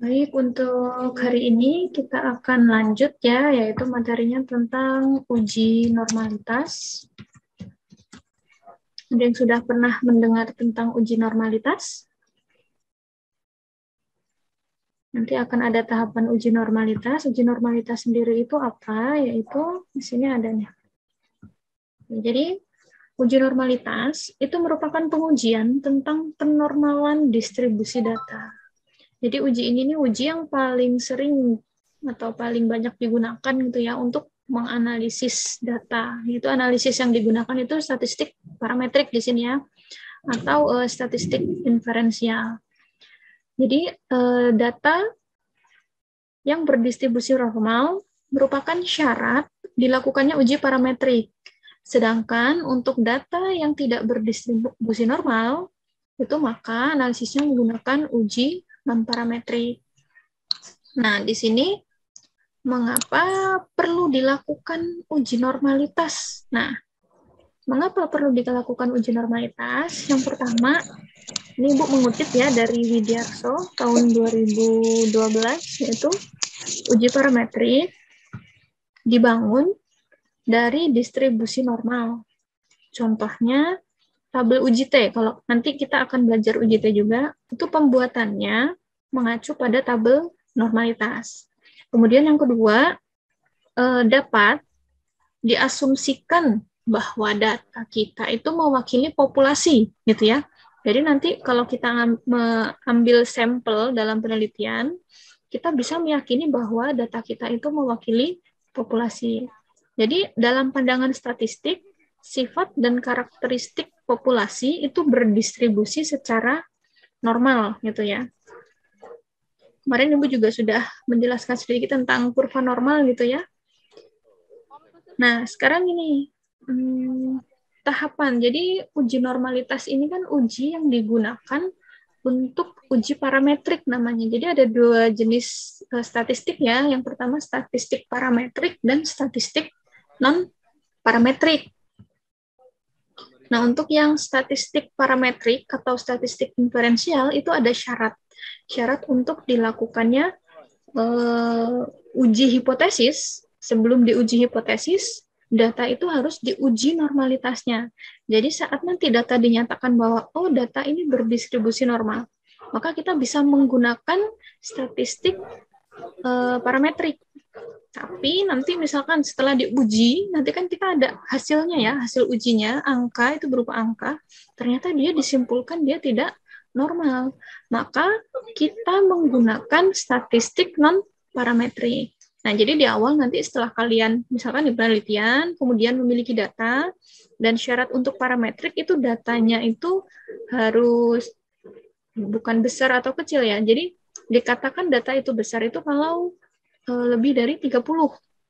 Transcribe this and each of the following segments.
Baik, untuk hari ini kita akan lanjut ya, yaitu materinya tentang uji normalitas. Ada yang sudah pernah mendengar tentang uji normalitas? Nanti akan ada tahapan uji normalitas. Uji normalitas sendiri itu apa? Yaitu di sini ada nih. Jadi, uji normalitas itu merupakan pengujian tentang penormalan distribusi data. Jadi uji ini nih uji yang paling sering atau paling banyak digunakan gitu ya untuk menganalisis data. Itu analisis yang digunakan itu statistik parametrik di sini ya, atau statistik inferensial. Jadi data yang berdistribusi normal merupakan syarat dilakukannya uji parametrik. Sedangkan untuk data yang tidak berdistribusi normal, itu maka analisisnya menggunakan uji non-parametrik. Nah, di sini mengapa perlu dilakukan uji normalitas? Nah, mengapa perlu dilakukan uji normalitas? Yang pertama, ini Ibu mengutip ya dari Widyarso tahun 2012, yaitu uji parametrik dibangun dari distribusi normal. Contohnya, tabel uji T. Kalau nanti kita akan belajar uji T juga, itu pembuatannya mengacu pada tabel normalitas. Kemudian yang kedua, dapat diasumsikan bahwa data kita itu mewakili populasi, gitu ya. Jadi nanti kalau kita mengambil sampel dalam penelitian, kita bisa meyakini bahwa data kita itu mewakili populasi. Jadi dalam pandangan statistik, sifat dan karakteristik populasi itu berdistribusi secara normal, gitu ya. Kemarin Ibu juga sudah menjelaskan sedikit tentang kurva normal gitu ya. Nah, sekarang ini tahapan. Jadi uji normalitas ini kan uji yang digunakan untuk uji parametrik namanya. Jadi ada dua jenis statistik ya. Yang pertama statistik parametrik dan statistik non-parametrik. Nah, untuk yang statistik parametrik atau statistik inferensial itu ada syarat. Syarat untuk dilakukannya uji hipotesis. Sebelum diuji hipotesis, data itu harus diuji normalitasnya. Jadi saat nanti data dinyatakan bahwa oh data ini berdistribusi normal, maka kita bisa menggunakan statistik parametrik. Tapi nanti misalkan setelah diuji, nanti kan kita ada hasilnya ya, hasil ujinya, angka itu berupa angka, ternyata dia disimpulkan dia tidak normal. Maka kita menggunakan statistik non-parametrik. Nah, jadi di awal nanti setelah kalian misalkan di penelitian, kemudian memiliki data, dan syarat untuk parametrik itu datanya itu harus bukan besar atau kecil ya. Jadi dikatakan data itu besar itu kalau lebih dari 30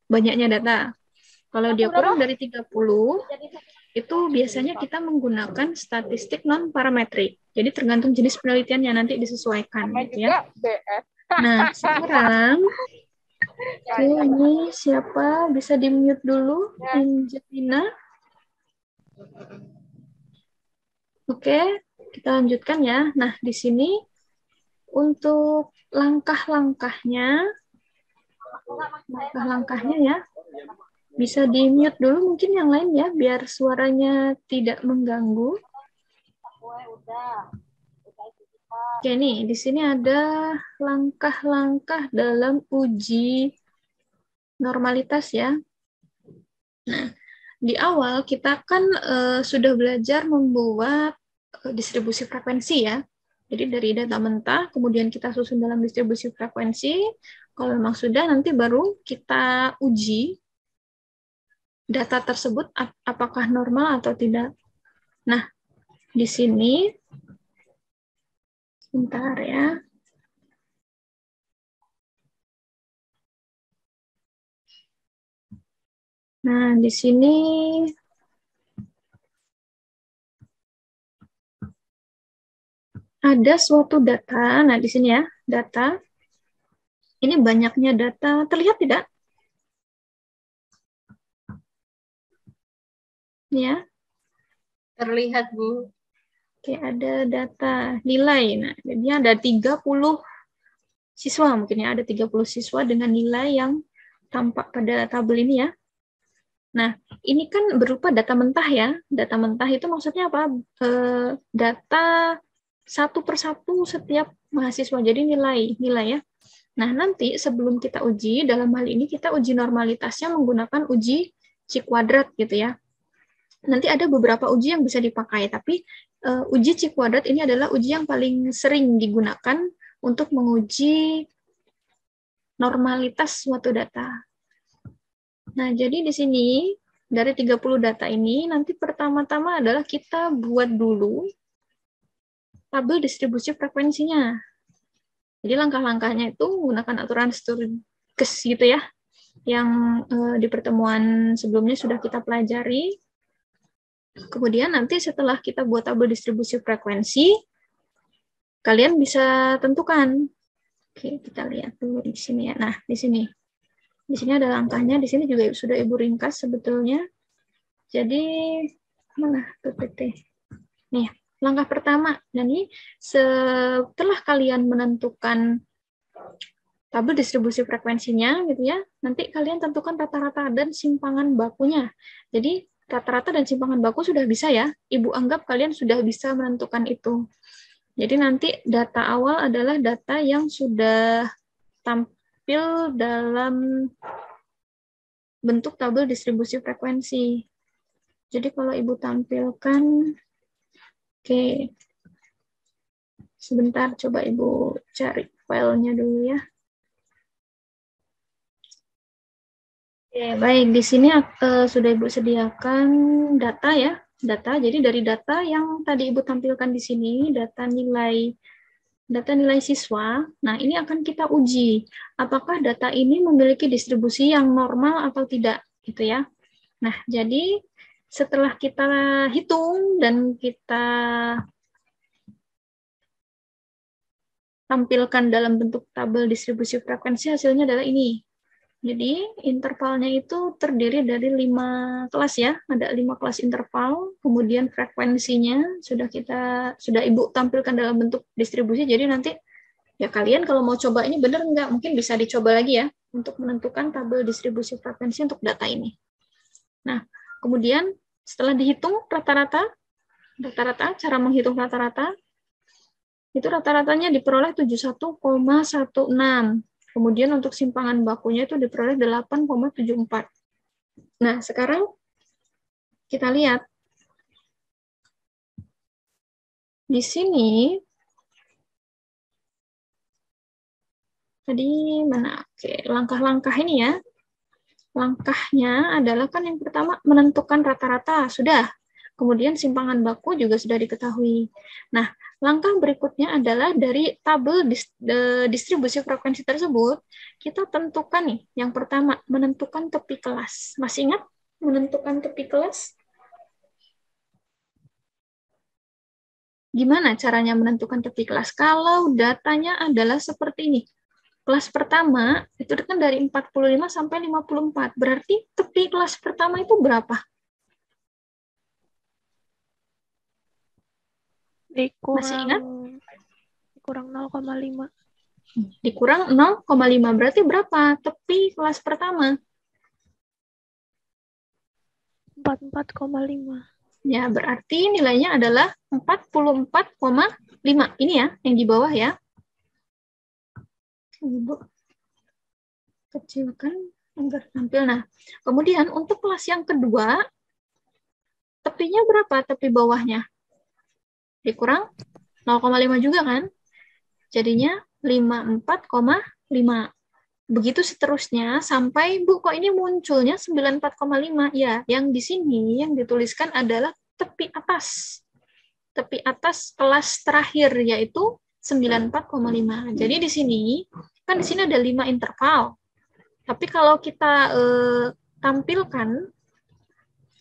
banyaknya data. Kalau dia kurang dari 30, itu biasanya kita menggunakan statistik non-parametrik. Jadi tergantung jenis penelitiannya nanti disesuaikan. Gitu ya. Nah, sekarang ini siapa? Bisa di-mute dulu, Angelina. Oke, kita lanjutkan ya. Nah, di sini untuk langkah-langkahnya ya. Bisa di-mute dulu mungkin yang lain ya, biar suaranya tidak mengganggu. Oke nih, di sini ada langkah-langkah dalam uji normalitas ya. Nah, di awal kita kan sudah belajar membuat distribusi frekuensi ya. Jadi dari data mentah, kemudian kita susun dalam distribusi frekuensi. Kalau memang sudah, nanti baru kita uji data tersebut apakah normal atau tidak. Nah, di sini, sebentar ya. Nah, di sini ada suatu data. Nah, di sini ya, data. Ini banyaknya data. Terlihat tidak? Ya. Terlihat, Bu. Oke, ada data nilai. Nah, jadi ada 30 siswa, mungkin ya ada 30 siswa dengan nilai yang tampak pada tabel ini ya. Nah, ini kan berupa data mentah ya. Data mentah itu maksudnya apa? Data satu persatu setiap mahasiswa, jadi nilai ya. Nah, nanti sebelum kita uji, dalam hal ini kita uji normalitasnya menggunakan uji C kuadrat gitu ya. Nanti ada beberapa uji yang bisa dipakai, tapi uji C kuadrat ini adalah uji yang paling sering digunakan untuk menguji normalitas suatu data. Nah, jadi di sini dari 30 data ini, nanti pertama-tama adalah kita buat dulu tabel distribusi frekuensinya. Jadi langkah-langkahnya itu menggunakan aturan Sturges gitu ya, yang di pertemuan sebelumnya sudah kita pelajari. Kemudian nanti setelah kita buat tabel distribusi frekuensi, kalian bisa tentukan. Oke, kita lihat dulu di sini ya. Nah, di sini. Di sini ada langkahnya, di sini juga sudah Ibu ringkas sebetulnya. Jadi, mana PPT? Nih, langkah pertama. Dan ini setelah kalian menentukan tabel distribusi frekuensinya gitu ya, nanti kalian tentukan rata-rata dan simpangan bakunya. Jadi rata-rata dan simpangan baku sudah bisa ya, Ibu anggap kalian sudah bisa menentukan itu. Jadi nanti data awal adalah data yang sudah tampil dalam bentuk tabel distribusi frekuensi. Jadi kalau Ibu tampilkan, oke, sebentar coba Ibu cari filenya dulu ya. Oke, baik, di sini sudah Ibu sediakan data ya, data. Jadi dari data yang tadi Ibu tampilkan di sini, data nilai siswa. Nah, ini akan kita uji apakah data ini memiliki distribusi yang normal atau tidak, gitu ya. Nah, jadi setelah kita hitung dan kita tampilkan dalam bentuk tabel distribusi frekuensi, hasilnya adalah ini. Jadi intervalnya itu terdiri dari 5 kelas ya, ada 5 kelas interval, kemudian frekuensinya sudah Ibu tampilkan dalam bentuk distribusi, jadi nanti ya kalian kalau mau coba ini benar nggak, mungkin bisa dicoba lagi ya, untuk menentukan tabel distribusi frekuensi untuk data ini. Nah, kemudian setelah dihitung rata-rata, cara menghitung rata-rata, itu rata-ratanya diperoleh 71,16. Kemudian untuk simpangan bakunya itu diperoleh 8,74. Nah, sekarang kita lihat. Di sini, tadi mana? Oke, langkah-langkah ini ya. Langkahnya adalah kan yang pertama menentukan rata-rata, sudah. Kemudian simpangan baku juga sudah diketahui. Nah, langkah berikutnya adalah dari tabel distribusi frekuensi tersebut, kita tentukan nih, yang pertama, menentukan tepi kelas. Masih ingat menentukan tepi kelas? Gimana caranya menentukan tepi kelas? Kalau datanya adalah seperti ini. Kelas pertama, itu kan dari 45 sampai 54. Berarti tepi kelas pertama itu berapa? Dikurang 0,5. Dikurang 0,5. Berarti berapa tepi kelas pertama? 44,5. Ya, berarti nilainya adalah 44,5. Ini ya, yang di bawah ya. Ibu kecilkan agar tampil. Nah, kemudian untuk kelas yang kedua, tepinya berapa tepi bawahnya? Dikurang 0,5 juga kan? Jadinya 54,5. Begitu seterusnya sampai, Bu, kok ini munculnya 94,5? Ya, yang di sini yang dituliskan adalah tepi atas. Tepi atas kelas terakhir, yaitu 94,5. Jadi di sini, kan di sini ada 5 interval. Tapi kalau kita tampilkan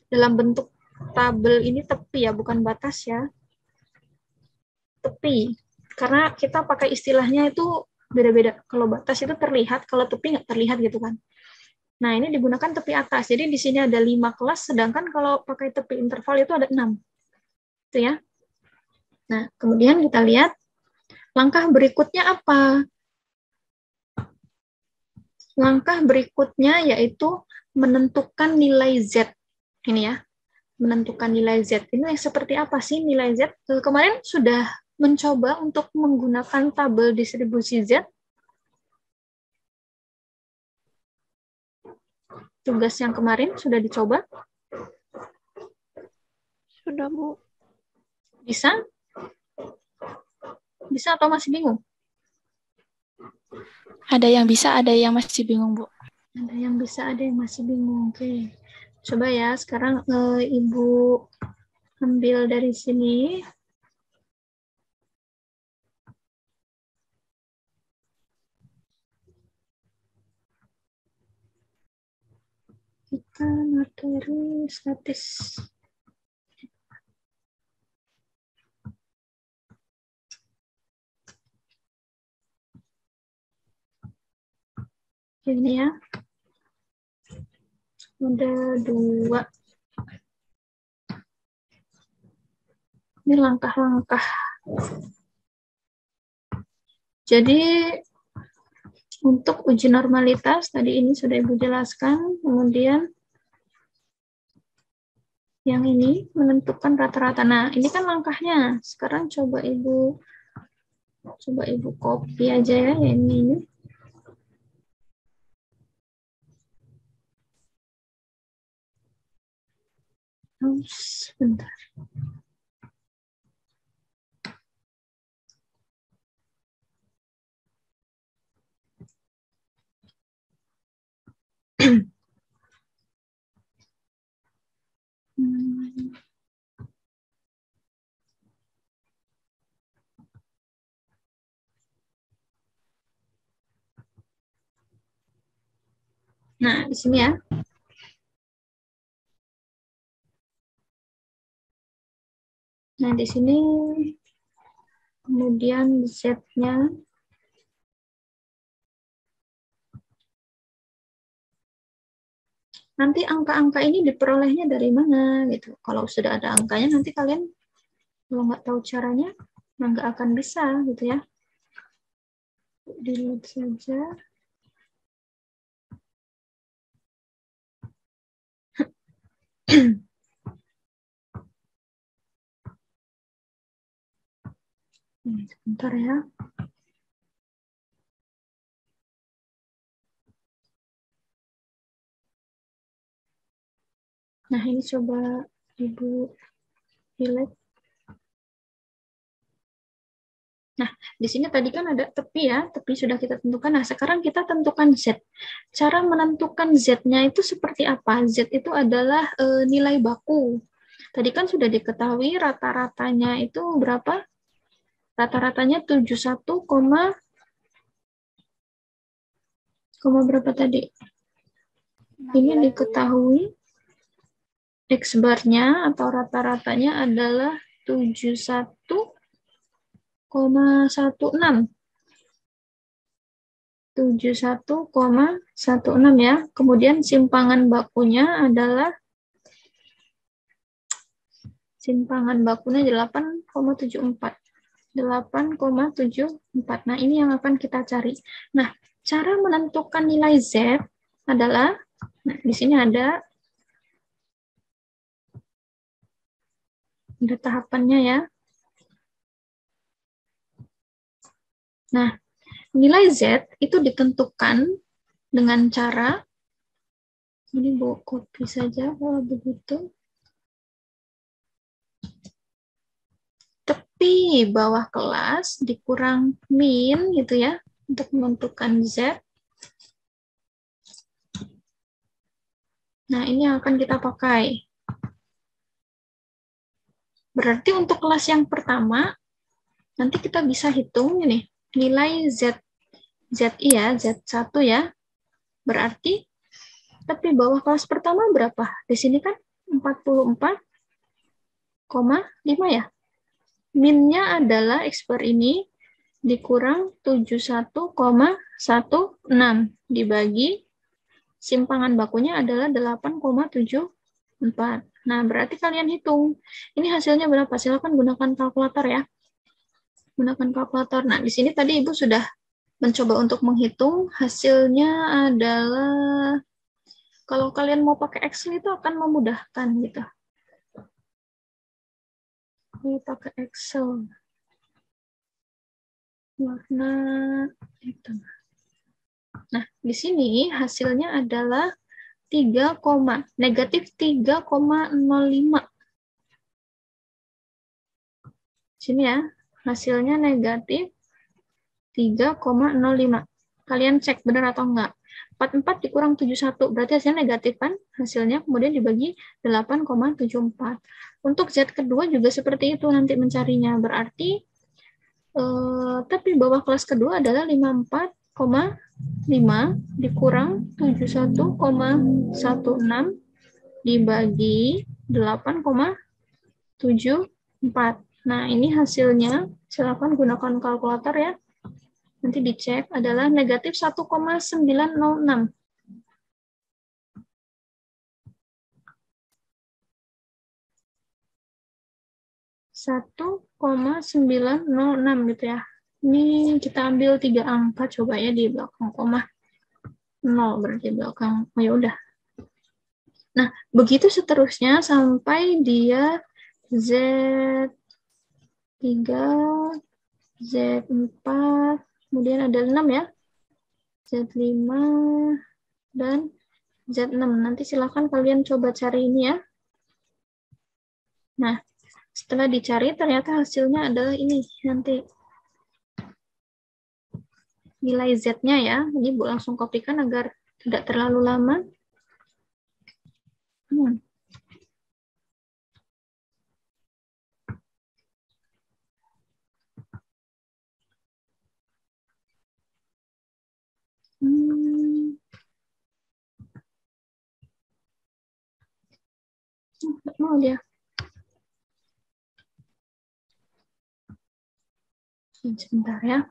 dalam bentuk tabel ini tepi ya, bukan batas ya. Tepi. Karena kita pakai istilahnya itu beda-beda. Kalau batas itu terlihat, kalau tepi nggak terlihat gitu kan. Nah, ini digunakan tepi atas. Jadi di sini ada 5 kelas, sedangkan kalau pakai tepi interval itu ada 6. Itu ya. Nah, kemudian kita lihat langkah berikutnya apa? langkah berikutnya yaitu menentukan nilai Z. Ini ya, menentukan nilai Z. Ini seperti apa sih nilai Z? Kemarin sudah mencoba untuk menggunakan tabel distribusi Z. Tugas yang kemarin sudah dicoba? Sudah, Bu. Bisa? Bisa atau masih bingung? Ada yang bisa, ada yang masih bingung, Bu. Ada yang bisa, ada yang masih bingung. Oke. Coba ya, sekarang Ibu ambil dari sini. Kita materi statis. Ini ya. Ada 2. Ini langkah-langkah. Jadi untuk uji normalitas tadi ini sudah Ibu jelaskan. Kemudian yang ini menentukan rata-rata. Nah, ini kan langkahnya. Sekarang coba Ibu copy aja ya yang ini. Sebentar. Nah, di sini ya. Nah, di sini kemudian Z-nya nanti angka-angka ini diperolehnya dari mana gitu. Kalau sudah ada angkanya nanti kalian kalau nggak tahu caranya nggak akan bisa gitu ya. Dilihat saja. Sebentar ya. Nah, ini coba Ibu pilih. Nah, di sini tadi kan ada tepi ya, tepi sudah kita tentukan. Nah, sekarang kita tentukan Z. Cara menentukan Z-nya itu seperti apa? Z itu adalah nilai baku. Tadi kan sudah diketahui rata-ratanya itu berapa? Rata-ratanya 71, berapa tadi? Ini diketahui X bar-nya atau rata-ratanya adalah 71,16. 71,16 ya. Kemudian simpangan bakunya adalah 8,74. 8,74. Nah, ini yang akan kita cari. Nah, cara menentukan nilai Z adalah, nah, di sini ada tahapannya ya. Nah, nilai Z itu ditentukan dengan cara, ini Bu copy saja kalau begitu. Tepi bawah kelas dikurang min gitu ya, untuk menentukan Z. Nah, ini yang akan kita pakai. Berarti untuk kelas yang pertama, nanti kita bisa hitung ini, nilai ZI ya, Z1 ya. Berarti, tapi bawah kelas pertama berapa? Di sini kan 44,5 ya. Minnya adalah X bar ini dikurang 71,16 dibagi simpangan bakunya adalah 8,74. Nah, berarti kalian hitung. Ini hasilnya berapa? Silakan gunakan kalkulator ya. Gunakan kalkulator. Nah, di sini tadi Ibu sudah mencoba untuk menghitung, hasilnya adalah, kalau kalian mau pakai Excel itu akan memudahkan gitu. Ini pakai Excel. Warna hitam. Nah, di sini hasilnya adalah negatif 3,05. Sini ya, hasilnya negatif 3,05. Kalian cek benar atau enggak. 44 dikurang 71, berarti hasilnya negatif kan? Hasilnya kemudian dibagi 8,74. Untuk Z kedua juga seperti itu nanti mencarinya. Berarti, tapi bawah kelas kedua adalah 54,5 dikurang 71,16 dibagi 8,74. Nah, ini hasilnya, silakan gunakan kalkulator ya. Nanti dicek adalah negatif 1,906. 1,906 gitu ya. Ini kita ambil 3 angka coba ya di belakang koma. 0 berarti belakang. Oh ya udah. Nah, begitu seterusnya sampai dia Z3, Z4, kemudian ada 6 ya. Z5 dan Z6. Nanti silakan kalian coba cari ini ya. Nah, setelah dicari ternyata hasilnya adalah ini nanti. Nilai Z-nya ya. Ini Bu langsung kopikan agar tidak terlalu lama. Mau dia. Sebentar ya.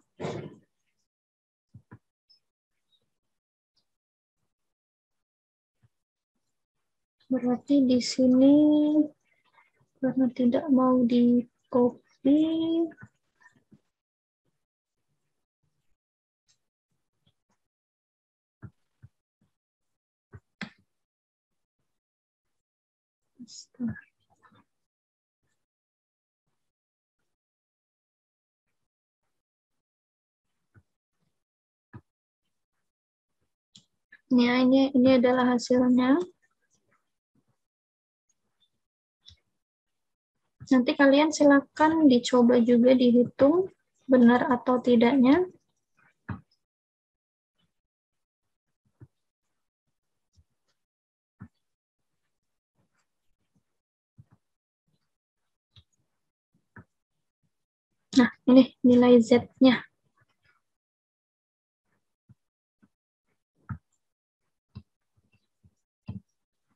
Berarti di sini karena tidak mau di copy, ya ini adalah hasilnya. Nanti kalian silakan dicoba juga dihitung benar atau tidaknya. Nah, ini nilai Z-nya.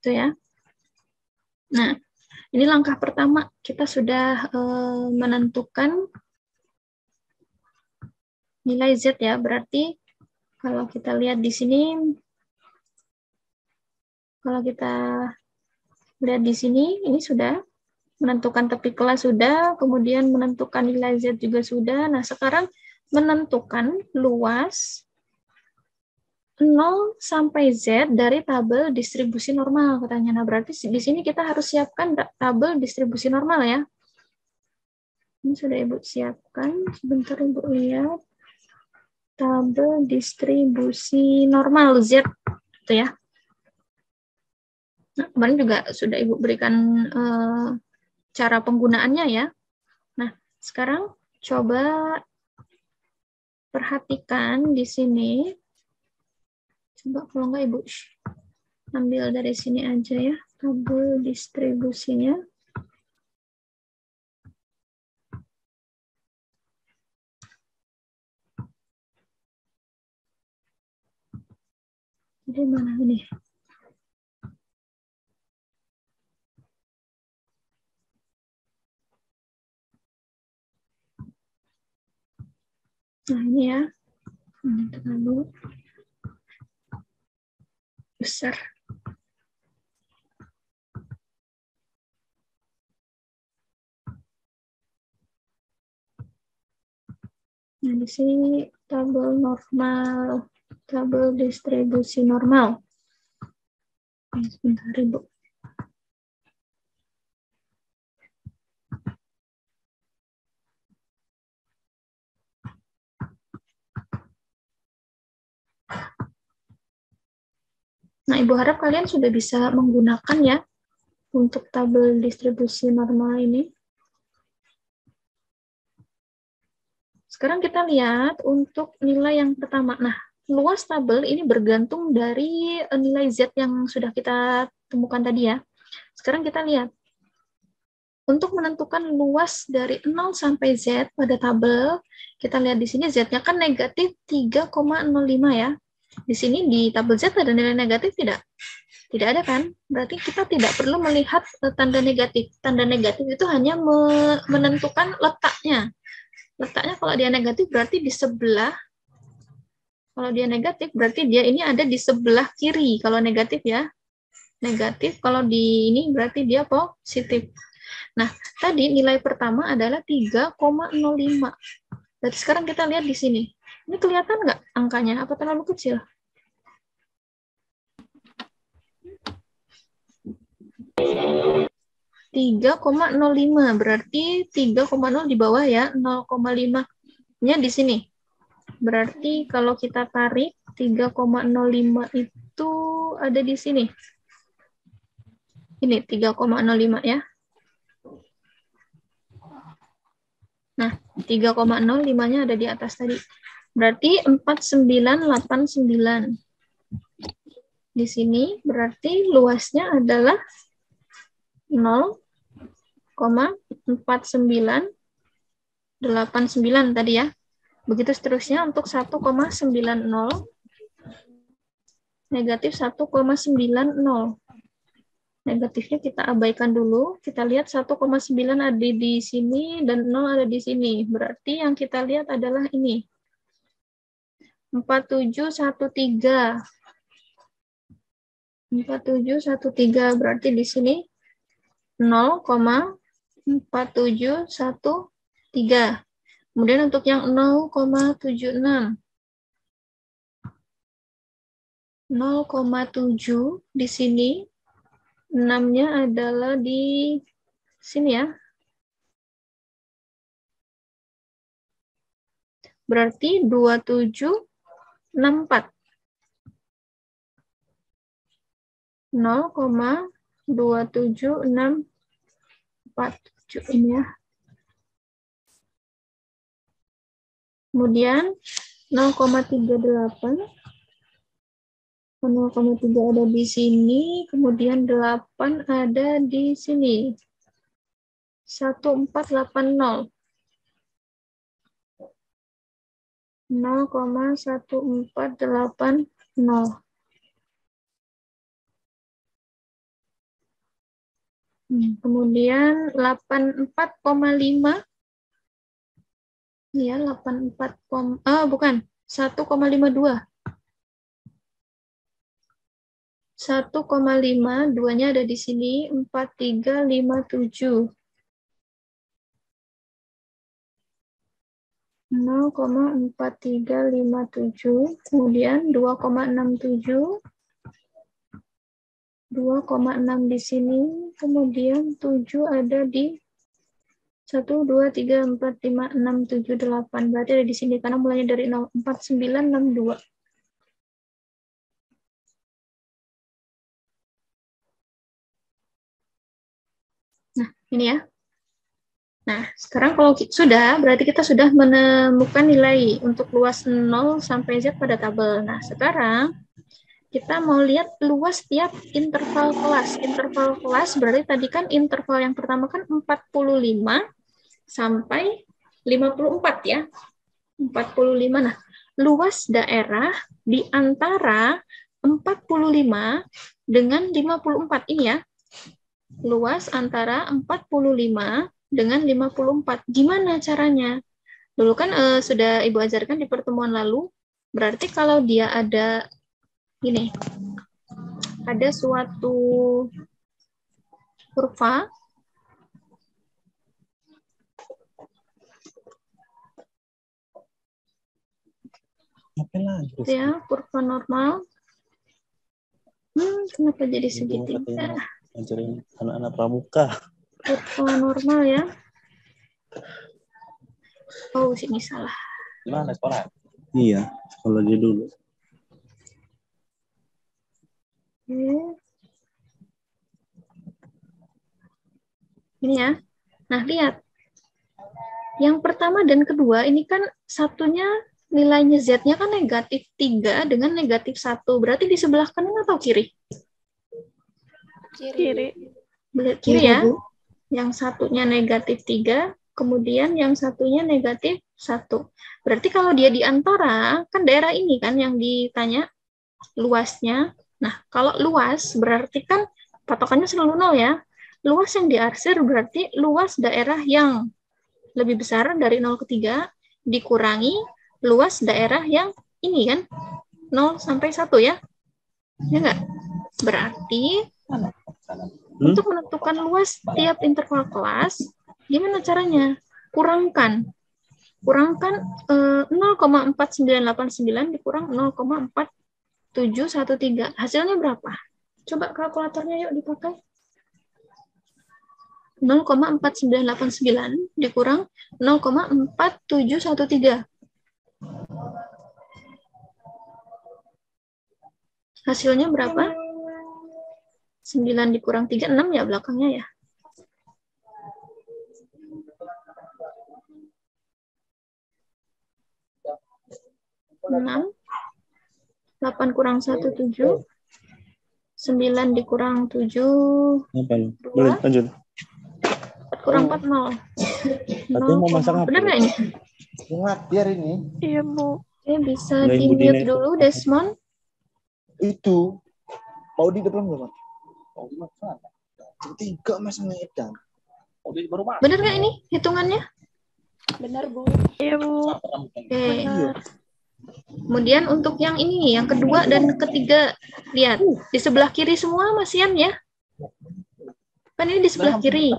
Itu ya. Nah, ini langkah pertama. Kita sudah menentukan nilai Z ya. Berarti kalau kita lihat di sini, kalau kita lihat di sini, ini sudah menentukan tepi kelas sudah, kemudian menentukan nilai Z juga sudah. Nah, sekarang menentukan luas 0 sampai Z dari tabel distribusi normal katanya. Nah, berarti di sini kita harus siapkan tabel distribusi normal ya. Ini sudah Ibu siapkan. Sebentar Ibu lihat. Tabel distribusi normal Z itu ya. Nah, kemarin juga sudah Ibu berikan cara penggunaannya ya. Nah, sekarang coba perhatikan di sini. Coba kalau nggak Ibu ambil dari sini aja ya, tabel distribusinya. Jadi mana ini? Nah ini ya, ini terlalu besar. Nah, di sini tabel normal, tabel distribusi normal. Sebentar, Ibu. Nah, Ibu harap kalian sudah bisa menggunakan ya untuk tabel distribusi normal ini. Sekarang kita lihat untuk nilai yang pertama. Nah, luas tabel ini bergantung dari nilai Z yang sudah kita temukan tadi ya. Sekarang kita lihat. Untuk menentukan luas dari 0 sampai Z pada tabel, kita lihat di sini Z-nya kan negatif 3,05 ya. Di sini di tabel Z ada nilai negatif tidak? Tidak ada kan? Berarti kita tidak perlu melihat tanda negatif. Tanda negatif itu hanya menentukan letaknya. Letaknya kalau dia negatif berarti di sebelah. Kalau dia negatif berarti dia ini ada di sebelah kiri. Kalau negatif ya. Negatif. Kalau di ini berarti dia positif. Nah, tadi nilai pertama adalah 3,05. Berarti sekarang kita lihat di sini. Ini kelihatan nggak angkanya? Apa terlalu kecil? 3,05. Berarti 3,0 di bawah ya. 0,5-nya di sini. Berarti kalau kita tarik 3,05 itu ada di sini. Ini 3,05 ya. Nah, 3,05-nya ada di atas tadi. Berarti 4989. Di sini berarti luasnya adalah 0,4989 tadi ya. Begitu seterusnya untuk 1,90 negatif 1,90. Negatifnya kita abaikan dulu. Kita lihat 1,9 ada di sini dan 0 ada di sini. Berarti yang kita lihat adalah ini. 4713. 4713 berarti di sini 0,4713. Kemudian untuk yang 0,76. 0,7 di sini 6-nya adalah di sini ya. Berarti 2764. 0,27647 ini ya. Kemudian 0,38. 0,3 ada di sini, kemudian 8 ada di sini. 1480. 0,1480. Kemudian 84,5. Ya, 84, bukan. 1,52. 1,5, duanya ada di sini, 4357. 0,4357, kemudian 2,67. 2,6 di sini, kemudian 7 ada di 1, 2, 3, 4, 5, 6, 7, 8. Berarti ada di sini, karena mulainya dari 0, 4, 9, 6, 2. Nah, ini ya. Nah, sekarang kalau sudah, berarti kita sudah menemukan nilai untuk luas 0 sampai Z pada tabel. Nah, sekarang kita mau lihat luas tiap interval kelas. Interval kelas berarti tadi kan interval yang pertama kan 45 sampai 54 ya. 45. Nah, luas daerah di antara 45 dengan 54 ini ya. Luas antara 45 dengan 54. Gimana caranya? Dulu kan sudah Ibu ajarkan di pertemuan lalu. Berarti kalau dia ada ini, ada suatu kurva Ngapain lagi? Itu ya, kurva normal. Kenapa jadi Itu segitiga? katanya ngajarin anak-anak pramuka. Kurva normal ya. Oh, sini salah. Gimana sekolah? Iya, sekolah dia dulu. Oke. Ini ya. Nah, lihat. Yang pertama dan kedua ini kan satunya nilainya Z-nya kan negatif 3 dengan negatif 1. Berarti di sebelah kanan atau kiri? Kiri. Kiri ya. Yang satunya negatif 3, kemudian yang satunya negatif 1. Berarti kalau dia di antara, kan daerah ini kan yang ditanya luasnya. Nah, kalau luas berarti kan patokannya selalu 0 ya. Luas yang diarsir berarti luas daerah yang lebih besar dari 0 ke 3 dikurangi luas daerah yang ini kan 0 sampai 1 ya. Ya enggak? Berarti untuk menentukan luas tiap interval kelas, gimana caranya? Kurangkan 0,4989 dikurang 0,4713. Hasilnya berapa? Coba kalkulatornya yuk dipakai. 0,4989 dikurang 0,4713. Hasilnya berapa? 9 dikurang 3, 6 ya belakangnya ya. Enam. 8 kurang 1, 7. 9 dikurang 7. Ngapain? Boleh lanjut. 4 kurang 4, 0. Katanya mau masak apa? Bener nggak ini? Ingat, biar ini. Iya, Bu. Oke, bisa Nggak, Ibu di-mute Dina itu. dulu, Desmond. Itu. Mau di depan belum? Mau di mana? Tiga mas Medan. Bener nggak ini hitungannya? Benar, Bu. Iya, Bu. Oke. Benar. Kemudian untuk yang ini, yang kedua dan ketiga, lihat di sebelah kiri semua masian ya. Kan ini di sebelah kiri.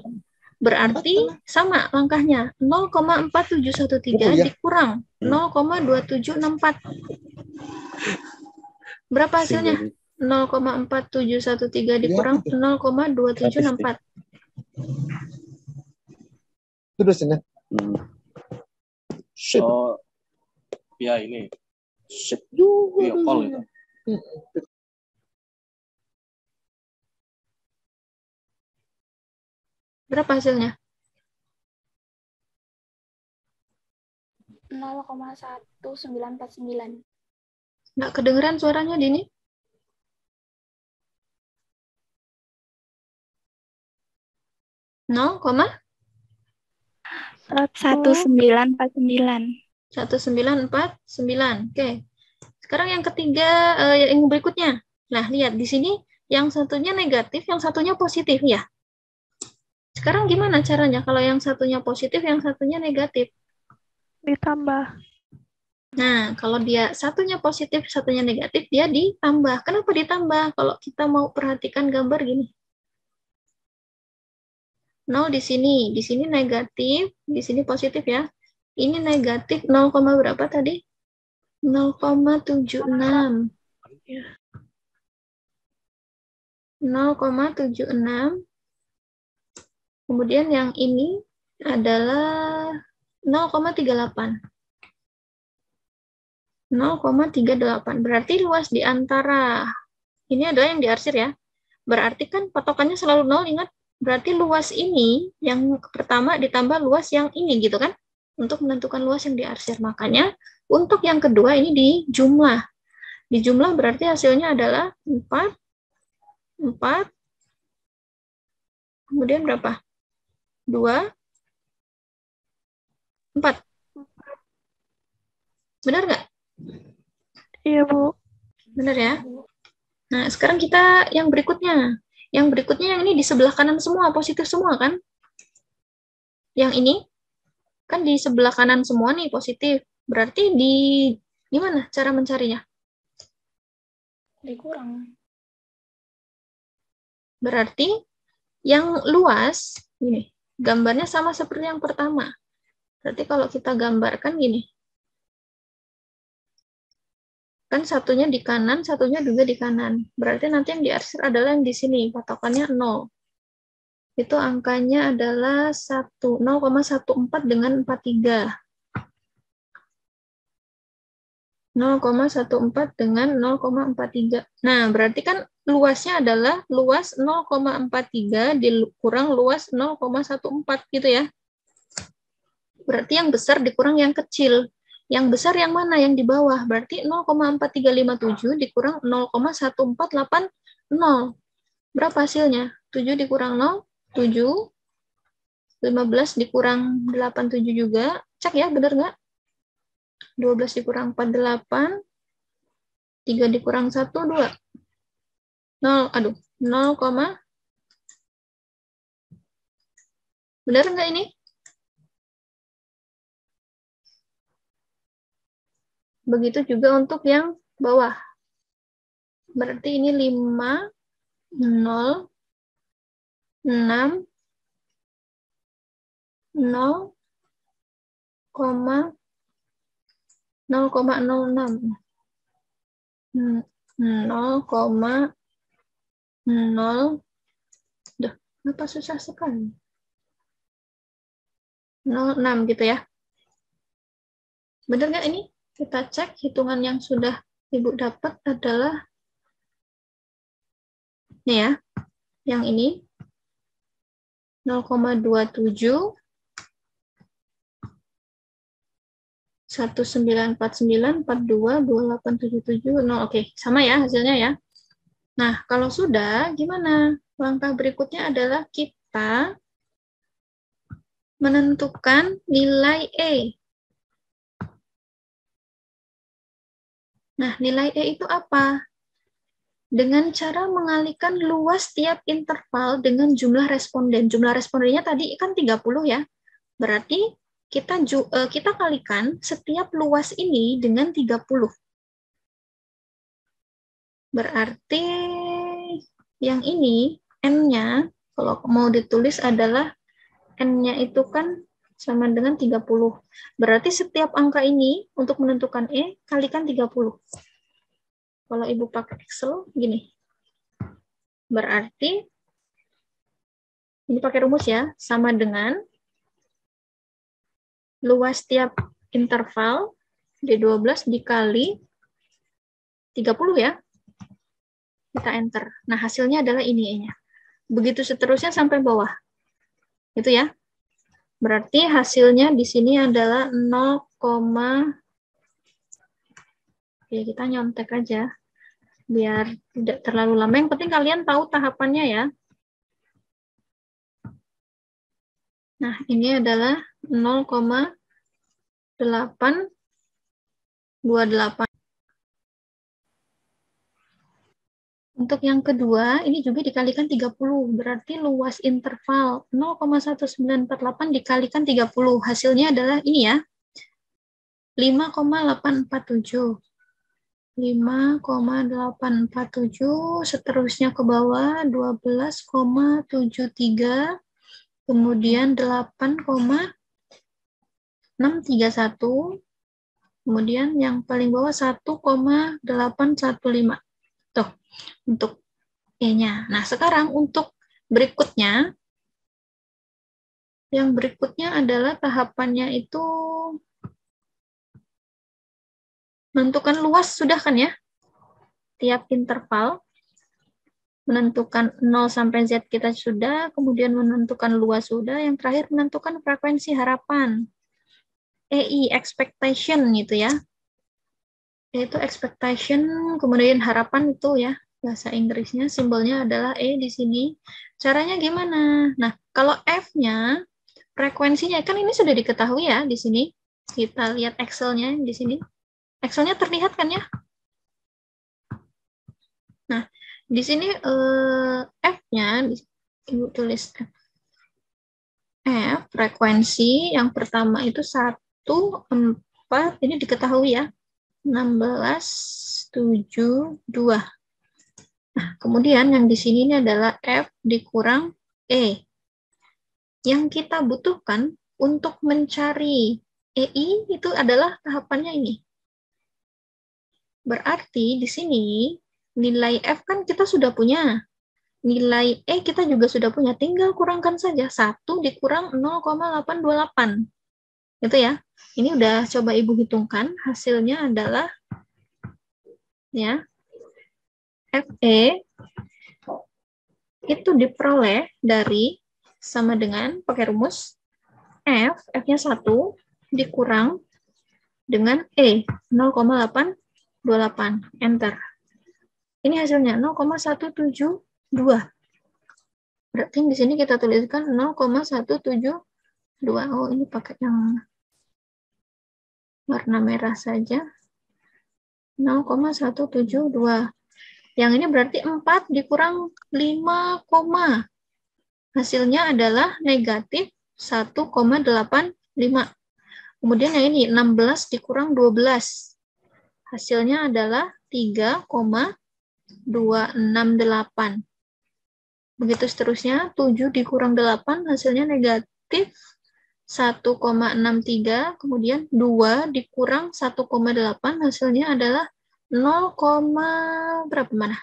Berarti sama langkahnya. 0,4713 dikurang 0,2764. Berapa hasilnya? 0,4713 dikurang 0,2764. Itu dosennya. Shit. Oh, ya ini. Shit juga. Iya, call itu. Berapa hasilnya? 0,1949. Nggak kedengeran suaranya, Dini? Nol, 1949. 1949. Oke. Sekarang yang ketiga, yang berikutnya. Nah, lihat di sini yang satunya negatif, yang satunya positif ya. Sekarang gimana caranya kalau yang satunya positif, yang satunya negatif? Ditambah. Nah, kalau dia satunya positif, satunya negatif, dia ditambah. Kenapa ditambah? Kalau kita mau perhatikan gambar gini. 0 di sini negatif, di sini positif ya. Ini negatif 0, berapa tadi? 0,76. 0,76. Kemudian yang ini adalah 0,38. 0,38. Berarti luas di antara ini adalah yang diarsir ya. Berarti kan patokannya selalu 0, ingat. Berarti luas ini yang pertama ditambah luas yang ini gitu kan. Untuk menentukan luas yang diarsir. Makanya untuk yang kedua ini dijumlah. Dijumlah berarti hasilnya adalah 4. Kemudian berapa? 2, 4. Benar nggak? Iya, Bu. Benar ya? Nah, sekarang kita yang berikutnya. Yang berikutnya yang ini di sebelah kanan semua, positif semua kan? Yang ini kan di sebelah kanan semua nih, positif. Berarti gimana cara mencarinya? Dikurang. Berarti yang luas, gini, gambarnya sama seperti yang pertama. Berarti kalau kita gambarkan gini. Kan satunya di kanan, satunya juga di kanan. Berarti nanti yang diarsir adalah yang di sini, patokannya 0. Itu angkanya adalah 0,14 dengan 43. 0,14 dengan 0,43. Nah, berarti kan luasnya adalah luas 0,43 dikurang luas 0,14 gitu ya. Berarti yang besar dikurang yang kecil. Yang besar yang mana? Yang di bawah. Berarti 0,4357 dikurang 0,1480. Berapa hasilnya? 7 dikurang 0, 7. 15 dikurang 87 juga. Cek ya, benar nggak? 12 dikurang 48. 3 dikurang 1, 2. 0, 0, benar nggak ini? Begitu juga untuk yang bawah. Berarti ini 5, 0, 6, 0,06. 0,0. Duh, kenapa susah sekali? 0,6 gitu ya. Benar nggak ini? Kita cek hitungan yang sudah Ibu dapat adalah ini ya, yang ini 0,27 1949 42 2877 0. Oke, sama ya hasilnya ya. Nah, kalau sudah gimana? Langkah berikutnya adalah kita menentukan nilai E. Nah, nilai E itu apa? Dengan cara mengalihkan luas tiap interval dengan jumlah responden. Jumlah respondennya tadi kan 30 ya. Berarti kita kalikan setiap luas ini dengan 30. Berarti yang ini N-nya, kalau mau ditulis adalah N-nya itu kan sama dengan 30. Berarti setiap angka ini untuk menentukan E, kalikan 30. Kalau Ibu pakai Excel, gini. Berarti, ini pakai rumus ya, sama dengan luas tiap interval D12 dikali 30 ya. Kita enter. Nah, hasilnya adalah ini E-nya. Begitu seterusnya sampai bawah. Itu ya. Berarti hasilnya di sini adalah 0, oke, kita nyontek aja. Biar tidak terlalu lama. Yang penting kalian tahu tahapannya ya. Nah, ini adalah 0,828. Untuk yang kedua, ini juga dikalikan 30. Berarti luas interval 0,1948 dikalikan 30. Hasilnya adalah ini ya. 5,847. 5,847. Seterusnya ke bawah 12,73. Kemudian 8,631. Kemudian yang paling bawah 1,815. Tuh, untuk E-nya. Nah, sekarang untuk berikutnya, yang berikutnya adalah tahapannya itu menentukan luas, sudah kan ya? Tiap interval, menentukan 0 sampai Z kita sudah, kemudian menentukan luas sudah, yang terakhir menentukan frekuensi harapan. EI, expectation gitu ya. Yaitu expectation, kemudian harapan itu ya. Bahasa Inggrisnya simbolnya adalah E di sini. Caranya gimana? Nah, kalau F-nya, frekuensinya kan ini sudah diketahui ya di sini. Kita lihat Excel-nya di sini. Excel-nya terlihat kan ya? Nah, di sini F-nya, Ibu tulis F. Frekuensi yang pertama itu 1, 4, ini diketahui ya. 16, 7, 2. Nah, kemudian yang di sini ini adalah F dikurang E. Yang kita butuhkan untuk mencari EI itu adalah tahapannya ini. Berarti di sini nilai F kan kita sudah punya. Nilai E kita juga sudah punya. Tinggal kurangkan saja. 1 dikurang 0,828. Gitu ya. Ini udah coba Ibu hitungkan. Hasilnya adalah ya FE itu diperoleh dari sama dengan pakai rumus F-nya 1 dikurang dengan E 0,828. Enter. Ini hasilnya 0,172. Berarti di sini kita tuliskan 0,172. Oh, ini pakai yang warna merah saja. 0,172. Yang ini berarti 4 dikurang 5, hasilnya adalah negatif 1,85. Kemudian yang ini 16 dikurang 12. Hasilnya adalah 3,268. Begitu seterusnya, 7 dikurang 8 hasilnya negatif 1,63. Kemudian 2 dikurang 1,8 hasilnya adalah 0, berapa mana?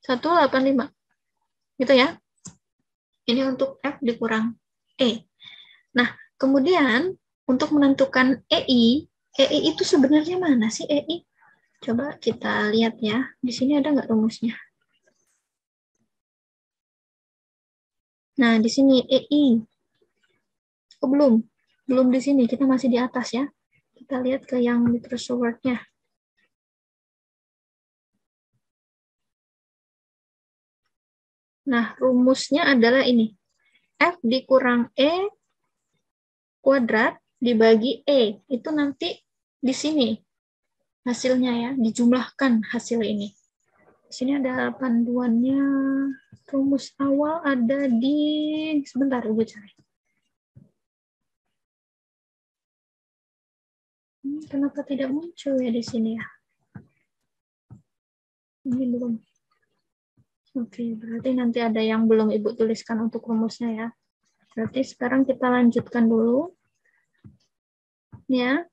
185. Gitu ya. Ini untuk F dikurang E. Nah, kemudian untuk menentukan EI itu sebenarnya mana sih EI? Coba kita lihat ya. Di sini ada nggak rumusnya? Nah, di sini EI. Oh, belum. Belum di sini. Kita masih di atas ya. Kita lihat ke yang Microsoft Word-nya. Nah, rumusnya adalah ini. F dikurang E kuadrat dibagi E. Itu nanti di sini hasilnya ya, dijumlahkan hasil ini. Di sini ada panduannya. Rumus awal ada di, sebentar Ibu cari. Kenapa tidak muncul ya di sini ya? Ini belum. Oke, berarti nanti ada yang belum Ibu tuliskan untuk rumusnya ya. Berarti sekarang kita lanjutkan dulu. Ya.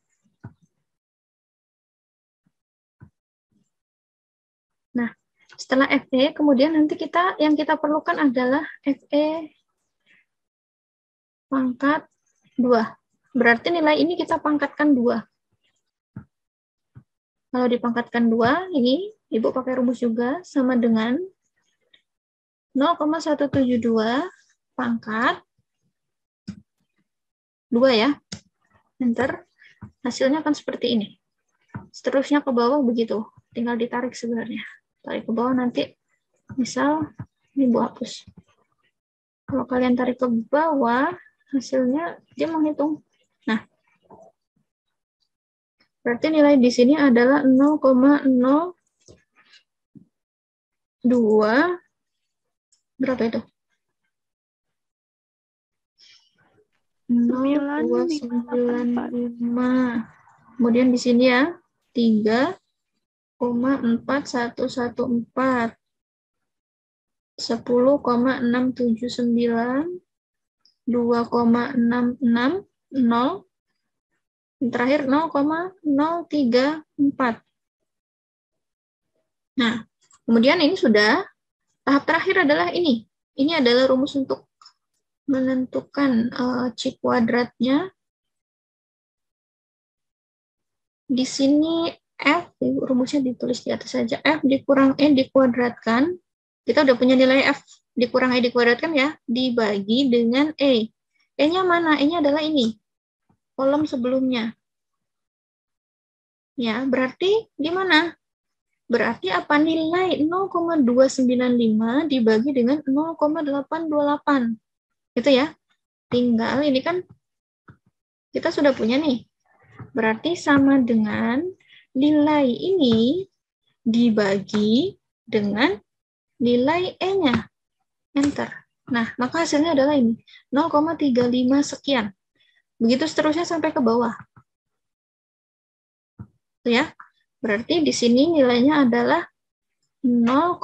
Nah, setelah FE, kemudian nanti yang kita perlukan adalah FE pangkat 2. Berarti nilai ini kita pangkatkan 2. Kalau dipangkatkan 2, ini Ibu pakai rumus juga sama dengan 0,172 pangkat 2 ya. Enter. Hasilnya akan seperti ini. Seterusnya ke bawah begitu. Tinggal ditarik sebenarnya. Tarik ke bawah nanti. Misal, ini Ibu hapus. Kalau kalian tarik ke bawah, hasilnya dia menghitung. Nah, berarti nilai di sini adalah 0,02. Berapa itu? 0,295. Kemudian di sini ya, 3,4114. 10,679. 2,660. Terakhir 0,034. Nah, kemudian ini sudah. Tahap terakhir adalah ini. Ini adalah rumus untuk menentukan C kuadratnya. Di sini F, rumusnya ditulis di atas saja. F dikurang E dikuadratkan. Kita udah punya nilai F dikurang E dikuadratkan ya. Dibagi dengan E. E-nya mana? E-nya adalah ini. Kolom sebelumnya. Ya, berarti di mana? Berarti apa nilai 0,295 dibagi dengan 0,828. Itu ya. Tinggal ini kan kita sudah punya nih. Berarti sama dengan nilai ini dibagi dengan nilai E-nya. Enter. Nah, maka hasilnya adalah ini. 0,35 sekian. Begitu seterusnya sampai ke bawah. Itu ya. Berarti di sini nilainya adalah 0,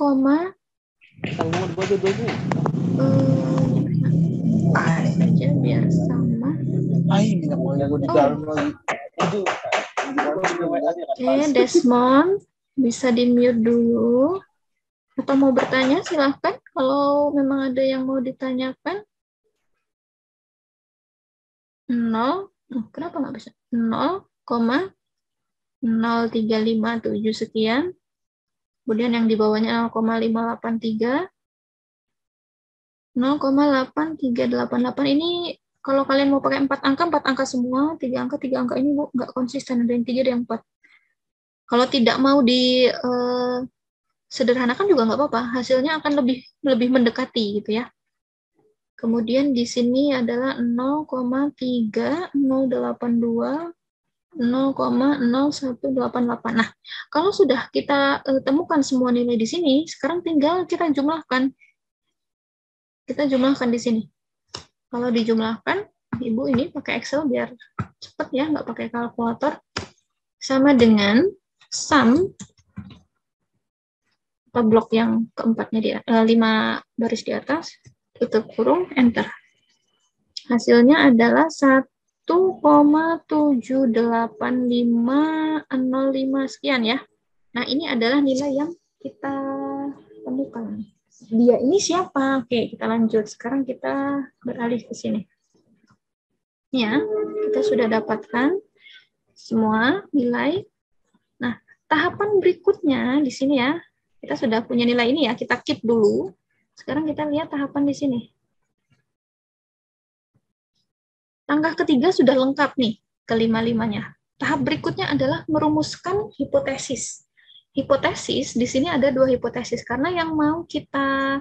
saja biar sama. Oke, Desmond Bisa di-mute dulu. Atau mau bertanya silahkan. Kalau memang ada yang mau ditanyakan. 0, kenapa nggak bisa? 0,0357 sekian. Kemudian yang di bawahnya 0,583. 0,8388 ini kalau kalian mau pakai 4 angka semua, 3 angka ini Bu, nggak konsisten, ada yang 3, ada yang 4. Kalau tidak mau di sederhanakan juga nggak apa-apa, hasilnya akan lebih mendekati gitu ya. Kemudian di sini adalah 0,3082 0,0188. Nah, kalau sudah kita temukan semua nilai di sini, sekarang tinggal kita jumlahkan. Kita jumlahkan di sini. Kalau dijumlahkan, Ibu ini pakai Excel biar cepat ya, nggak pakai kalkulator. Sama dengan sum, atau blok yang keempatnya di 5 baris di atas, tutup kurung, enter. Hasilnya adalah 1,78505 sekian ya. Nah, ini adalah nilai yang kita temukan. Dia ini siapa? Oke, kita lanjut. Sekarang kita beralih ke sini. Ya, kita sudah dapatkan semua nilai. Nah, tahapan berikutnya di sini ya. Kita sudah punya nilai ini ya, kita keep dulu. Sekarang kita lihat tahapan di sini. Langkah ketiga sudah lengkap nih, kelima-limanya. Tahap berikutnya adalah merumuskan hipotesis. Hipotesis, di sini ada 2 hipotesis, karena yang mau kita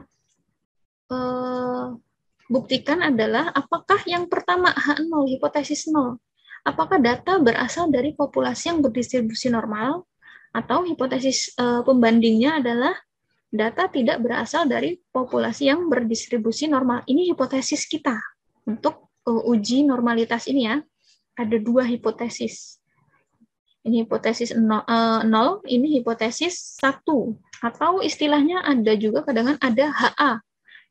buktikan adalah apakah yang pertama H0, hipotesis 0, apakah data berasal dari populasi yang berdistribusi normal, atau hipotesis pembandingnya adalah data tidak berasal dari populasi yang berdistribusi normal. Ini hipotesis kita untuk uji normalitas ini ya. Ada 2 hipotesis. Ini hipotesis 0, ini hipotesis 1. Atau istilahnya ada juga kadang ada HA,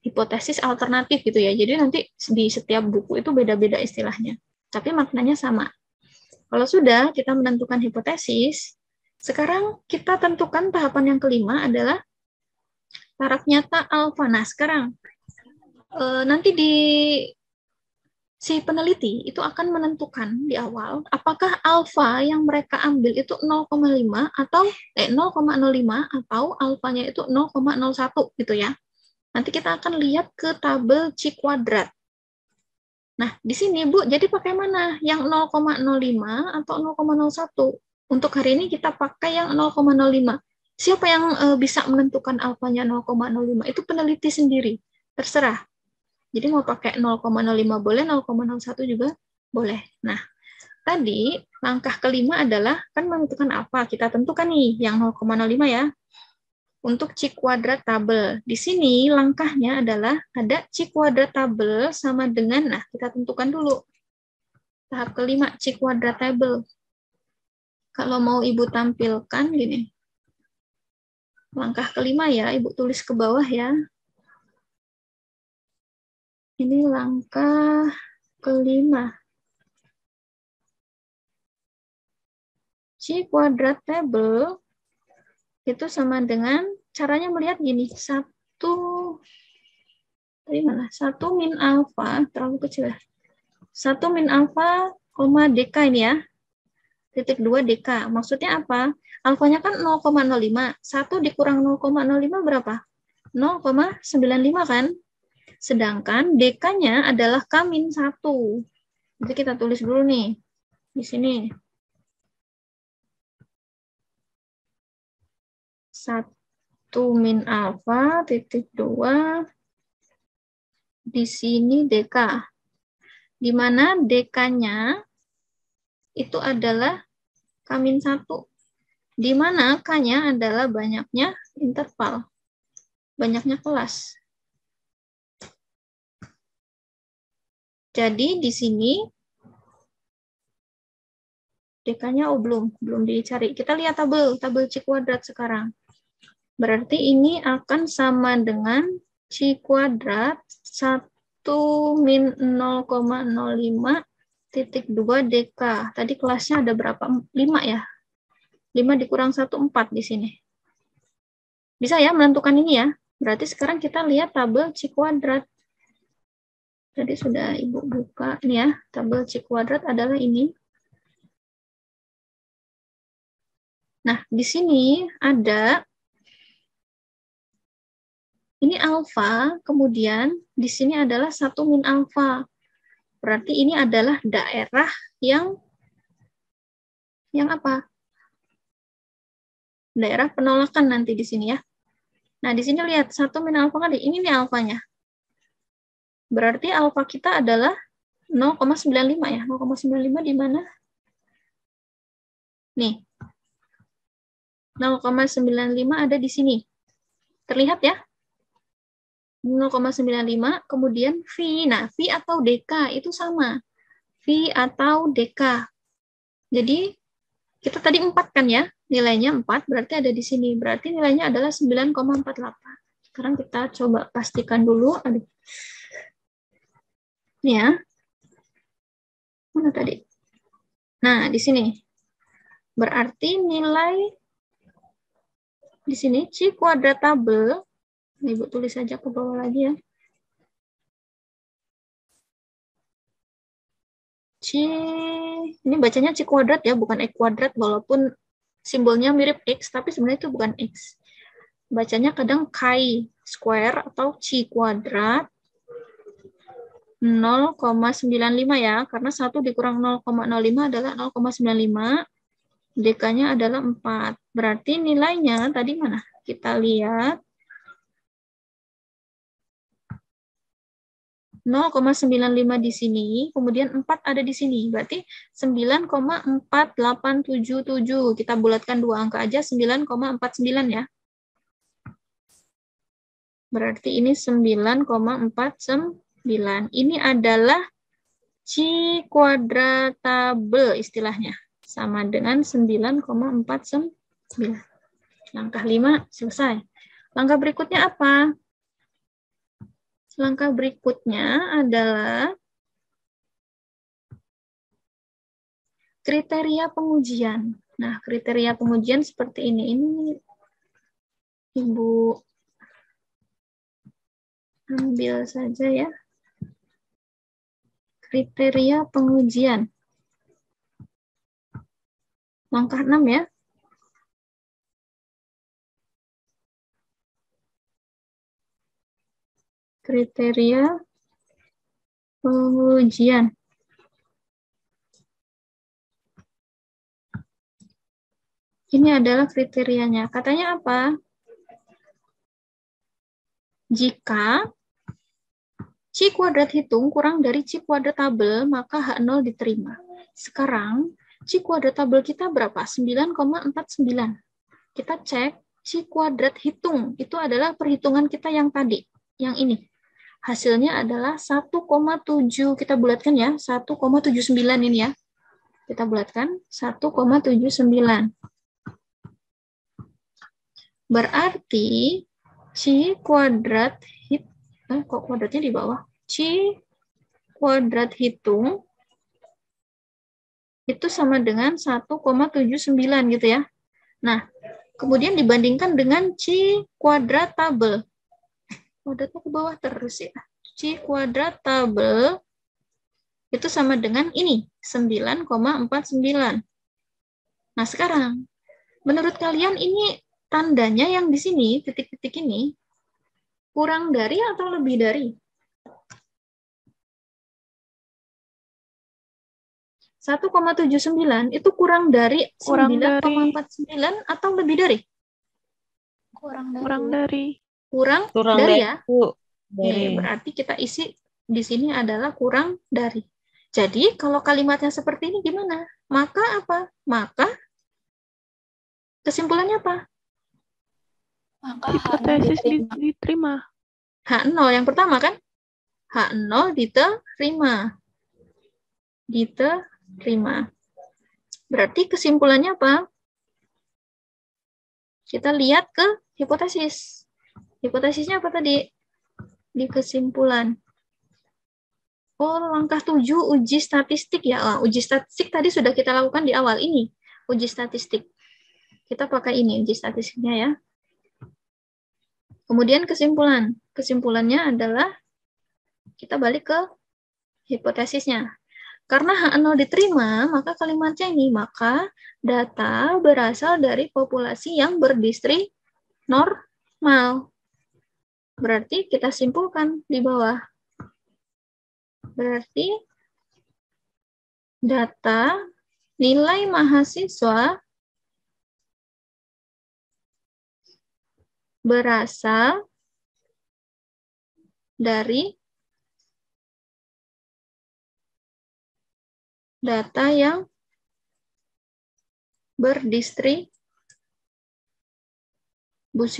hipotesis alternatif gitu ya. Jadi nanti di setiap buku itu beda-beda istilahnya. Tapi maknanya sama. Kalau sudah kita menentukan hipotesis, sekarang kita tentukan tahapan yang kelima adalah taraf nyata alfa. Nah, sekarang nanti di si peneliti itu akan menentukan di awal apakah alfa yang mereka ambil itu 0,5 atau 0,05 atau alfanya itu 0,01 gitu ya. Nanti kita akan lihat ke tabel C kuadrat. Nah, di sini Bu, jadi pakai mana? Yang 0,05 atau 0,01? Untuk hari ini kita pakai yang 0,05. Siapa yang bisa menentukan alfanya 0,05? Itu peneliti sendiri. Terserah. Jadi mau pakai 0,05 boleh, 0,01 juga boleh. Nah, tadi langkah kelima adalah kan menentukan apa? Kita tentukan nih yang 0,05 ya. Untuk C kuadrat tabel. Di sini langkahnya adalah ada C kuadrat tabel sama dengan, nah kita tentukan dulu. Tahap kelima, C kuadrat tabel. Kalau mau Ibu tampilkan gini. Langkah kelima ya, Ibu tulis ke bawah ya. Ini langkah kelima. C kuadrat table itu sama dengan caranya melihat gini. 1 min alfa, terlalu kecil ya. 1 min alfa, dk ini ya. Titik 2 dk. Maksudnya apa? Alfanya kan 0,05. 1 dikurang 0,05 berapa? 0,95 kan? Sedangkan DK-nya adalah K-1. Jadi kita tulis dulu nih. Di sini. 1 min alfa titik 2. Di sini DK. Di mana DK-nya itu adalah K-1. Di mana K-nya adalah banyaknya interval. Banyaknya kelas. Jadi di sini DK-nya belum dicari. Kita lihat tabel C kuadrat sekarang. Berarti ini akan sama dengan C kuadrat 1 min 0,05 titik 2 DK. Tadi kelasnya ada berapa? 5 ya? 5 dikurang 1, 4 di sini. Bisa ya menentukan ini ya. Berarti sekarang kita lihat tabel C kuadrat. Tadi sudah Ibu buka nih ya. Tabel C kuadrat adalah ini. Nah, di sini ada ini alfa, kemudian di sini adalah 1 min alfa. Berarti ini adalah daerah yang apa? Daerah penolakan nanti di sini ya. Nah, di sini lihat 1 min alfa kali. Ini nih alfanya. Berarti alfa kita adalah 0,95 ya. 0,95 di mana? Nih. 0,95 ada di sini. Terlihat ya? 0,95, kemudian V. Nah, V atau DK itu sama. V atau DK. Jadi, kita tadi 4 kan ya? Nilainya 4, berarti ada di sini. Berarti nilainya adalah 9,48. Sekarang kita coba pastikan dulu. Aduh. Ini ya. Mana tadi? Nah, di sini. Berarti nilai di sini C kuadrat tabel, Ibu tulis saja ke bawah lagi ya. Ini bacanya C kuadrat ya, bukan X kuadrat, walaupun simbolnya mirip X, tapi sebenarnya itu bukan X. Bacanya kadang chi square atau C kuadrat 0,95 ya, karena 1 dikurang 0,05 adalah 0,95. DK-nya adalah 4. Berarti nilainya tadi mana? Kita lihat. 0,95 di sini, kemudian 4 ada di sini. Berarti 9,4877. Kita bulatkan 2 angka aja, 9,49 ya. Berarti ini 9,49. Ini adalah C kuadrat tabel istilahnya. Sama dengan 9,49. Langkah 5 selesai. Langkah berikutnya apa? Langkah berikutnya adalah kriteria pengujian. Nah, kriteria pengujian seperti ini. Ini Ibu ambil saja ya. Kriteria pengujian. Langkah 6 ya. Kriteria pengujian. Ini adalah kriterianya. Katanya apa? Jika C kuadrat hitung kurang dari C kuadrat tabel, maka H0 diterima. Sekarang, C kuadrat tabel kita berapa? 9,49. Kita cek C kuadrat hitung. Itu adalah perhitungan kita yang tadi. Yang ini. Hasilnya adalah 1,7. Kita bulatkan ya. 1,79 ini ya. Kita bulatkan. 1,79. Berarti C kuadrat kok kuadratnya di bawah? C kuadrat hitung itu sama dengan 1,79 gitu ya. Nah, kemudian dibandingkan dengan C kuadrat tabel. Kuadratnya ke bawah terus ya. C kuadrat tabel itu sama dengan ini, 9,49. Nah, sekarang, menurut kalian ini tandanya yang di sini, titik-titik ini, kurang dari atau lebih dari? 1,79 itu kurang dari 9,49 atau lebih dari? Kurang dari. Kurang Kurang dari dari, ya? Bu. Oke, berarti kita isi di sini adalah kurang dari. Jadi kalau kalimatnya seperti ini gimana? Maka apa? Maka kesimpulannya apa? Maka Hipotesis diterima. H0 yang pertama kan? H0 diterima. Diterima. Berarti kesimpulannya apa? Kita lihat ke hipotesis. Hipotesisnya apa tadi? Di kesimpulan. Oh, langkah 7 uji statistik ya. Uji statistik tadi sudah kita lakukan di awal ini. Uji statistik. Kita pakai ini uji statistiknya ya. Kemudian kesimpulan. Kesimpulannya adalah kita balik ke hipotesisnya. Karena H0 diterima, maka kalimatnya ini, maka data berasal dari populasi yang berdistri normal. Berarti kita simpulkan di bawah. Berarti data nilai mahasiswa berasal dari data yang berdistribusi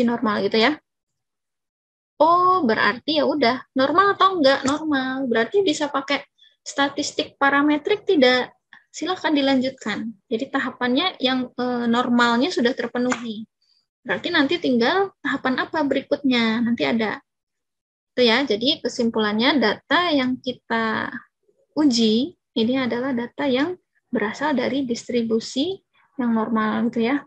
normal gitu ya. Oh, berarti ya udah normal atau enggak normal. Berarti bisa pakai statistik parametrik tidak? Silakan dilanjutkan. Jadi tahapannya yang normalnya sudah terpenuhi. Berarti nanti tinggal tahapan apa berikutnya. Nanti ada. Itu ya. Jadi kesimpulannya data yang kita uji ini adalah data yang berasal dari distribusi yang normal gitu ya.